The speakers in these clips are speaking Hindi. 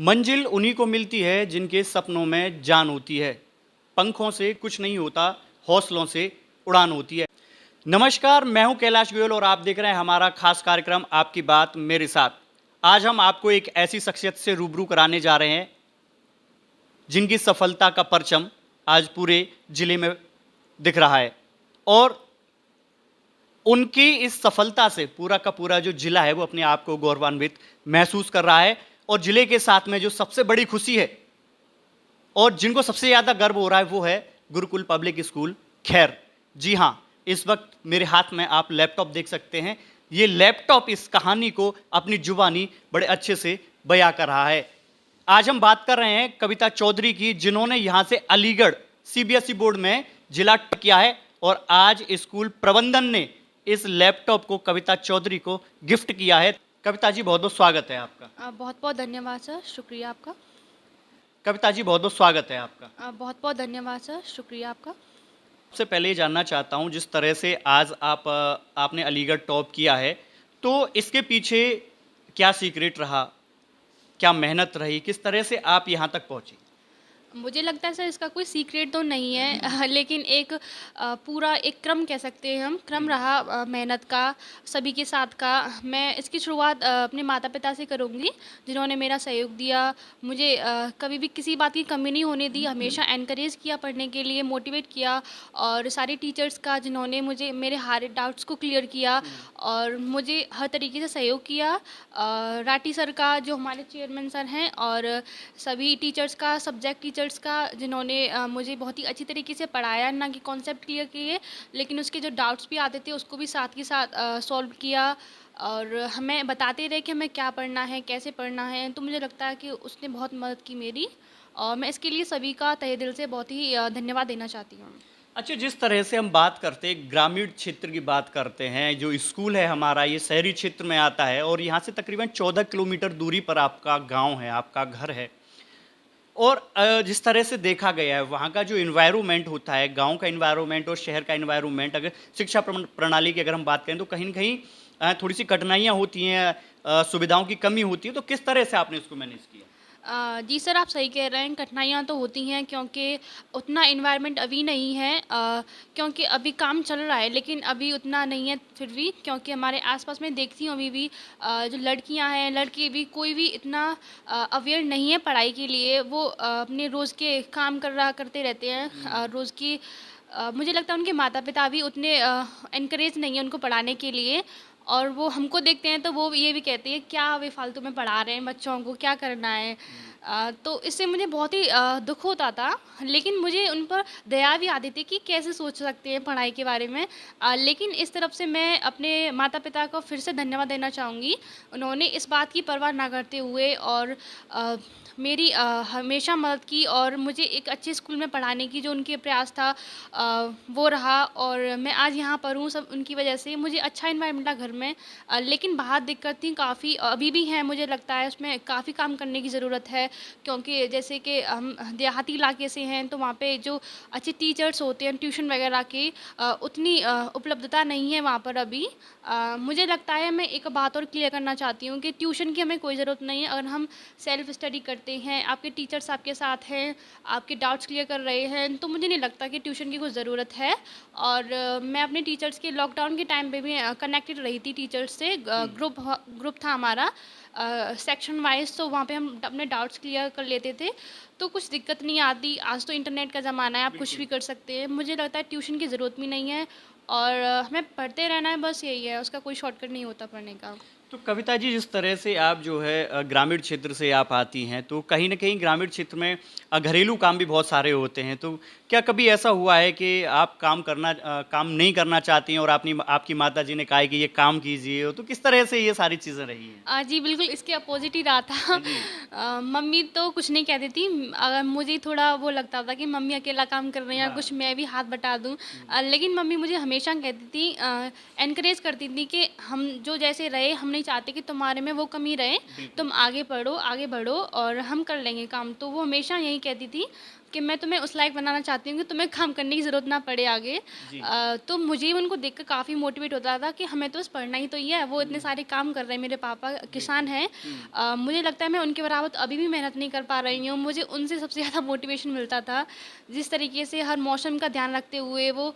मंजिल उन्हीं को मिलती है जिनके सपनों में जान होती है। पंखों से कुछ नहीं होता, हौसलों से उड़ान होती है। नमस्कार, मैं हूं कैलाश गोयल और आप देख रहे हैं हमारा खास कार्यक्रम आपकी बात मेरे साथ। आज हम आपको एक ऐसी शख्सियत से रूबरू कराने जा रहे हैं जिनकी सफलता का परचम आज पूरे जिले में दिख रहा है और उनकी इस सफलता से पूरा का पूरा जो जिला है वो अपने आप को गौरवान्वित महसूस कर रहा है। और जिले के साथ में जो सबसे बड़ी खुशी है और जिनको सबसे ज़्यादा गर्व हो रहा है वो है गुरुकुल पब्लिक स्कूल खैर। जी हाँ, इस वक्त मेरे हाथ में आप लैपटॉप देख सकते हैं। ये लैपटॉप इस कहानी को अपनी जुबानी बड़े अच्छे से बयां कर रहा है। आज हम बात कर रहे हैं कविता चौधरी की, जिन्होंने यहाँ से अलीगढ़ सीबीएसई बोर्ड में जिला किया है और आज स्कूल प्रबंधन ने इस लैपटॉप को कविता चौधरी को गिफ्ट किया है। कविता जी, बहुत बहुत स्वागत है आपका। बहुत बहुत धन्यवाद सर, शुक्रिया आपका। कविता जी, बहुत बहुत स्वागत है आपका। बहुत बहुत धन्यवाद सर, शुक्रिया आपका। सबसे पहले ये जानना चाहता हूँ, जिस तरह से आज आपने अलीगढ़ टॉप किया है, तो इसके पीछे क्या सीक्रेट रहा, क्या मेहनत रही, किस तरह से आप यहाँ तक पहुँची? मुझे लगता है सर इसका कोई सीक्रेट तो नहीं है लेकिन एक पूरा एक क्रम कह सकते हैं हम, क्रम रहा मेहनत का, सभी के साथ का। मैं इसकी शुरुआत अपने माता पिता से करूँगी, जिन्होंने मेरा सहयोग दिया, मुझे कभी भी किसी बात की कमी नहीं होने दी, हमेशा एनकरेज किया पढ़ने के लिए, मोटिवेट किया। और सारे टीचर्स का जिन्होंने मुझे मेरे सारे डाउट्स को क्लियर किया और मुझे हर तरीके से सहयोग किया। राठी सर का, जो हमारे चेयरमैन सर हैं, और सभी टीचर्स का, सब्जेक्ट टीचर्स का, जिन्होंने मुझे बहुत ही अच्छी तरीके से पढ़ाया, ना कि कॉन्सेप्ट क्लियर किए लेकिन उसके जो डाउट्स भी आते थे उसको भी साथ के साथ सॉल्व किया और हमें बताते रहे कि हमें क्या पढ़ना है, कैसे पढ़ना है। तो मुझे लगता है कि उसने बहुत मदद की मेरी और मैं इसके लिए सभी का तहे दिल से बहुत ही धन्यवाद देना चाहती हूँ। अच्छा, जिस तरह से हम बात करते हैं, ग्रामीण क्षेत्र की बात करते हैं, जो स्कूल है हमारा ये शहरी क्षेत्र में आता है और यहाँ से तकरीबन 14 किलोमीटर दूरी पर आपका गांव है, आपका घर है। और जिस तरह से देखा गया है वहाँ का जो इन्वायरमेंट होता है, गांव का इन्वायरमेंट और शहर का इन्वायरमेंट, अगर शिक्षा प्रणाली की अगर हम बात करें तो कहीं न कहीं थोड़ी सी कठिनाइयाँ होती हैं, सुविधाओं की कमी होती है। तो किस तरह से आपने इसको मैनेज किया? जी सर, आप सही कह रहे हैं, कठिनाइयाँ तो होती हैं क्योंकि उतना एनवायरनमेंट अभी नहीं है, क्योंकि अभी काम चल रहा है लेकिन अभी उतना नहीं है फिर भी, क्योंकि हमारे आसपास में देखती हूँ अभी भी जो लड़कियाँ हैं, लड़के भी, कोई भी इतना अवेयर नहीं है पढ़ाई के लिए। वो अपने रोज़ के काम करते रहते हैं, रोज़ की मुझे लगता है उनके माता पिता भी उतने एनकरेज नहीं है उनको पढ़ाने के लिए और वो हमको देखते हैं तो वो ये भी कहते हैं क्या वे फालतू में पढ़ा रहे हैं बच्चों को, क्या करना है। तो इससे मुझे बहुत ही दुख होता था, लेकिन मुझे उन पर दया भी आती थी कि कैसे सोच सकते हैं पढ़ाई के बारे में। लेकिन इस तरफ से मैं अपने माता पिता को फिर से धन्यवाद देना चाहूँगी। उन्होंने इस बात की परवाह ना करते हुए और मेरी हमेशा मदद की और मुझे एक अच्छे स्कूल में पढ़ाने की जो उनके प्रयास था वो रहा और मैं आज यहाँ पर हूँ, सब उनकी वजह से। मुझे अच्छा एनवायरनमेंट था घर में, लेकिन बाहर दिक्कत थी काफ़ी, अभी भी हैं, मुझे लगता है उसमें काफ़ी काम करने की ज़रूरत है, क्योंकि जैसे कि हम देहाती इलाके से हैं तो वहाँ पे जो अच्छे टीचर्स होते हैं ट्यूशन वगैरह की उतनी उपलब्धता नहीं है वहाँ पर अभी। मुझे लगता है, मैं एक बात और क्लियर करना चाहती हूँ कि ट्यूशन की हमें कोई ज़रूरत नहीं है। अगर हम सेल्फ स्टडी करते हैं, आपके टीचर्स आपके साथ हैं, आपके डाउट्स क्लियर कर रहे हैं, तो मुझे नहीं लगता कि ट्यूशन की कोई ज़रूरत है। और मैं अपने टीचर्स के लॉकडाउन के टाइम पे भी कनेक्टेड रही थी टीचर्स से। ग्रुप था हमारा सेक्शन वाइज, तो वहाँ पे हम अपने डाउट्स क्लियर कर लेते थे, तो कुछ दिक्कत नहीं आती। आज तो इंटरनेट का ज़माना है, आप कुछ भी कर सकते हैं। मुझे लगता है ट्यूशन की ज़रूरत भी नहीं है और हमें पढ़ते रहना है, बस यही है, उसका कोई शॉर्टकट नहीं होता पढ़ने का। तो कविता जी, जिस तरह से आप जो है ग्रामीण क्षेत्र से आप आती हैं, तो कहीं न कहीं ग्रामीण क्षेत्र में घरेलू काम भी बहुत सारे होते हैं। तो क्या कभी ऐसा हुआ है कि आप काम नहीं करना चाहती हैं और आपकी माताजी ने कहा है कि ये काम कीजिए, तो किस तरह से ये सारी चीज़ें रही हैं? जी बिल्कुल, इसके अपोज़िट ही रहा था। जी। मम्मी तो कुछ नहीं कहती थी, अगर मुझे थोड़ा वो लगता था कि मम्मी अकेला काम कर रही हैं, हाँ। कुछ मैं भी हाथ बटा दूँ। लेकिन मम्मी मुझे हमेशा कहती थी, एनकरेज करती थी कि हम जो जैसे रहे, हम नहीं चाहते कि तुम्हारे में वो कमी रहे, बिल्कुल। तुम आगे पढ़ो, आगे बढ़ो और हम कर लेंगे काम। तो वो हमेशा यही कहती थी। कि मैं तुम्हें उस लायक बनाना चाहती हूँ कि तुम्हें काम करने की ज़रूरत ना पड़े आगे। जी। तो मुझे भी उनको देख कर काफ़ी मोटिवेट होता था कि हमें तो बस पढ़ना ही तो ही है। वो इतने सारे काम कर रहे हैं, मेरे पापा किसान हैं। मुझे लगता है मैं उनके बराबर तो अभी भी मेहनत नहीं कर पा रही हूँ। मुझे उनसे सबसे ज़्यादा मोटिवेशन मिलता था। जिस तरीके से हर मौसम का ध्यान रखते हुए वो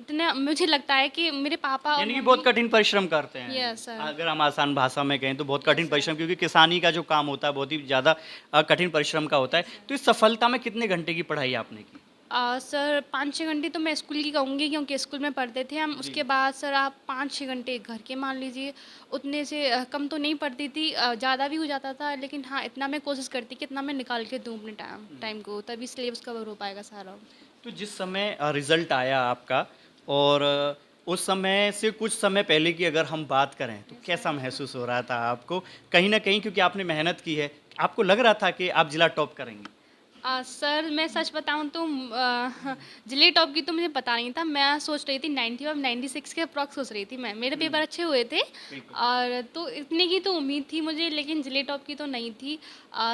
इतना मुझे लगता है कि मेरे पापा और यानी कि मम्मी। बहुत कठिन परिश्रम करते हैं। Yes sir. अगर हम आसान भाषा में कहें तो बहुत यस कठिन सर। परिश्रम, क्योंकि किसानी का जो काम होता है बहुत ही ज़्यादा कठिन परिश्रम का होता है। तो इस सफलता में कितने घंटे की पढ़ाई आपने की? सर 5-6 घंटे तो मैं स्कूल की कहूँगी, क्योंकि स्कूल में पढ़ते थे हम। जी। उसके बाद सर आप 5-6 घंटे घर के मान लीजिए। उतने से कम तो नहीं पढ़ती थी, ज़्यादा भी हो जाता था, लेकिन हाँ इतना मैं कोशिश करती कि इतना मैं निकाल के दूँ अपने टाइम को, तभी सिलेबस कवर हो पाएगा सारा। तो जिस समय रिजल्ट आया आपका, और उस समय से कुछ समय पहले की अगर हम बात करें तो कैसा महसूस हो रहा था आपको? कहीं न कहीं क्योंकि आपने मेहनत की है, आपको लग रहा था कि आप जिला टॉप करेंगे? सर मैं सच बताऊँ तो जिले टॉप की तो मुझे पता नहीं था। मैं सोच रही थी 90 और 96 के अप्रॉक्स सोच रही थी मैं। मेरे पेपर अच्छे हुए थे बिल्कुल। और तो इतने की तो उम्मीद थी मुझे, लेकिन जिले टॉप की तो नहीं थी।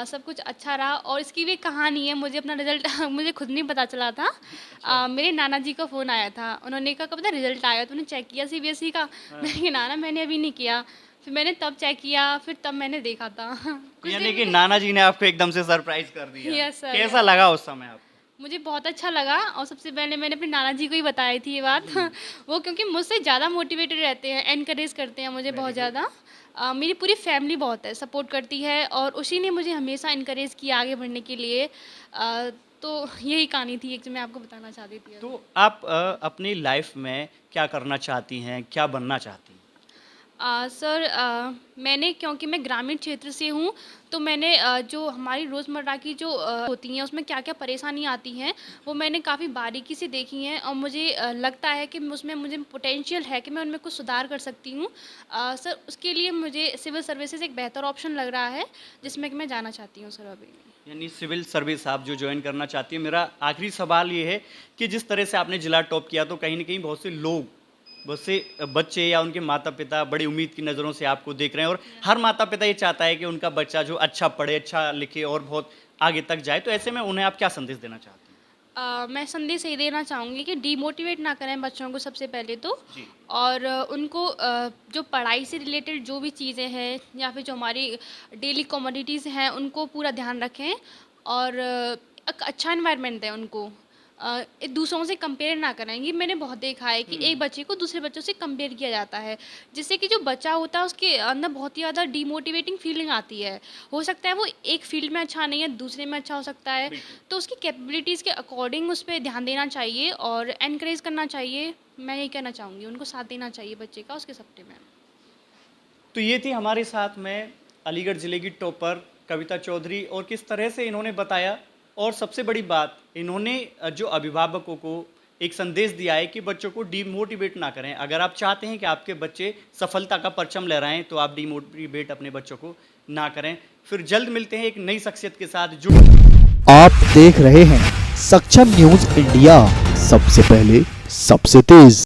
सब कुछ अच्छा रहा और इसकी भी एक कहानी है। मुझे अपना रिज़ल्ट मुझे खुद नहीं पता चला था। मेरे नाना जी का फ़ोन आया था। उन्होंने कहा, "कब पता रिज़ल्ट आया? तूने चेक किया सीबीएसई का?" हाँ। मैंने कहा, "नाना मैंने अभी नहीं किया।" फिर मैंने तब चेक किया, फिर तब मैंने देखा था। कुछ यानी दिन कि मुझे नाना जी ने आपको एकदम से सरप्राइज़ कर दिया। यस सर, कैसा यस। लगा उस समय आपको? मुझे बहुत अच्छा लगा और सबसे पहले मैंने अपने नाना जी को ही बताई थी ये बात। वो क्योंकि मुझसे ज़्यादा मोटिवेटेड रहते हैं, एनकरेज करते हैं मुझे वेरी बहुत गुड। ज़्यादा। मेरी पूरी फैमिली बहुत है, सपोर्ट करती है और उसी ने मुझे हमेशा एनकरेज किया आगे बढ़ने के लिए। तो यही कहानी थी एक जो मैं आपको बताना चाहती थी अभी। तो आप अपनी लाइफ़ में क्या करना चाहती हैं? क्या बनना चाहती हैं? सर मैंने क्योंकि मैं ग्रामीण क्षेत्र से हूँ, तो मैंने जो हमारी रोज़मर्रा की जो होती हैं उसमें क्या-क्या परेशानी आती हैं, वो मैंने काफ़ी बारीकी से देखी हैं और मुझे लगता है कि उसमें मुझे पोटेंशियल है कि मैं उनमें कुछ सुधार कर सकती हूँ। सर उसके लिए मुझे सिविल सर्विसेज़ एक बेहतर ऑप्शन लग रहा है, जिसमें कि मैं जाना चाहती हूँ सर अभी। यानी सिविल सर्विस आप जो जॉइन करना चाहती हैं। मेरा आखिरी सवाल ये है कि जिस तरह से आपने जिला टॉप किया, तो कहीं न कहीं बहुत से लोग, बहुत से बच्चे या उनके माता-पिता बड़ी उम्मीद की नज़रों से आपको देख रहे हैं, और हर माता-पिता ये चाहता है कि उनका बच्चा जो अच्छा पढ़े, अच्छा लिखे और बहुत आगे तक जाए। तो ऐसे में उन्हें आप क्या संदेश देना चाहती हैं? मैं संदेश यही देना चाहूँगी कि डीमोटिवेट ना करें बच्चों को सबसे पहले तो। जी। और उनको जो पढ़ाई से रिलेटेड जो भी चीज़ें हैं या फिर जो हमारी डेली कमोडिटीज़ हैं उनको पूरा ध्यान रखें और एक अच्छा एनवायरनमेंट दें उनको। दूसरों से कंपेयर ना करें। ये मैंने बहुत देखा है कि एक बच्चे को दूसरे बच्चों से कंपेयर किया जाता है, जिससे कि जो बच्चा होता है उसके अंदर बहुत ही ज़्यादा डीमोटिवेटिंग फीलिंग आती है। हो सकता है वो एक फील्ड में अच्छा नहीं है, दूसरे में अच्छा हो सकता है। बिल्कुल। तो उसकी कैपेबिलिटीज़ के अकॉर्डिंग उस पे ध्यान देना चाहिए और एनकरेज करना चाहिए। मैं यही कहना चाहूँगी, उनको साथ देना चाहिए बच्चे का उसके सपने में। तो ये थी हमारे साथ में अलीगढ़ ज़िले की टॉपर कविता चौधरी, और किस तरह से इन्होंने बताया, और सबसे बड़ी बात इन्होंने जो अभिभावकों को एक संदेश दिया है कि बच्चों को डीमोटिवेट ना करें। अगर आप चाहते हैं कि आपके बच्चे सफलता का परचम लहराएं, तो आप डीमोटिवेट अपने बच्चों को ना करें। फिर जल्द मिलते हैं एक नई शख्सियत के साथ। जुड़ आप देख रहे हैं सक्षम न्यूज इंडिया, सबसे पहले सबसे तेज।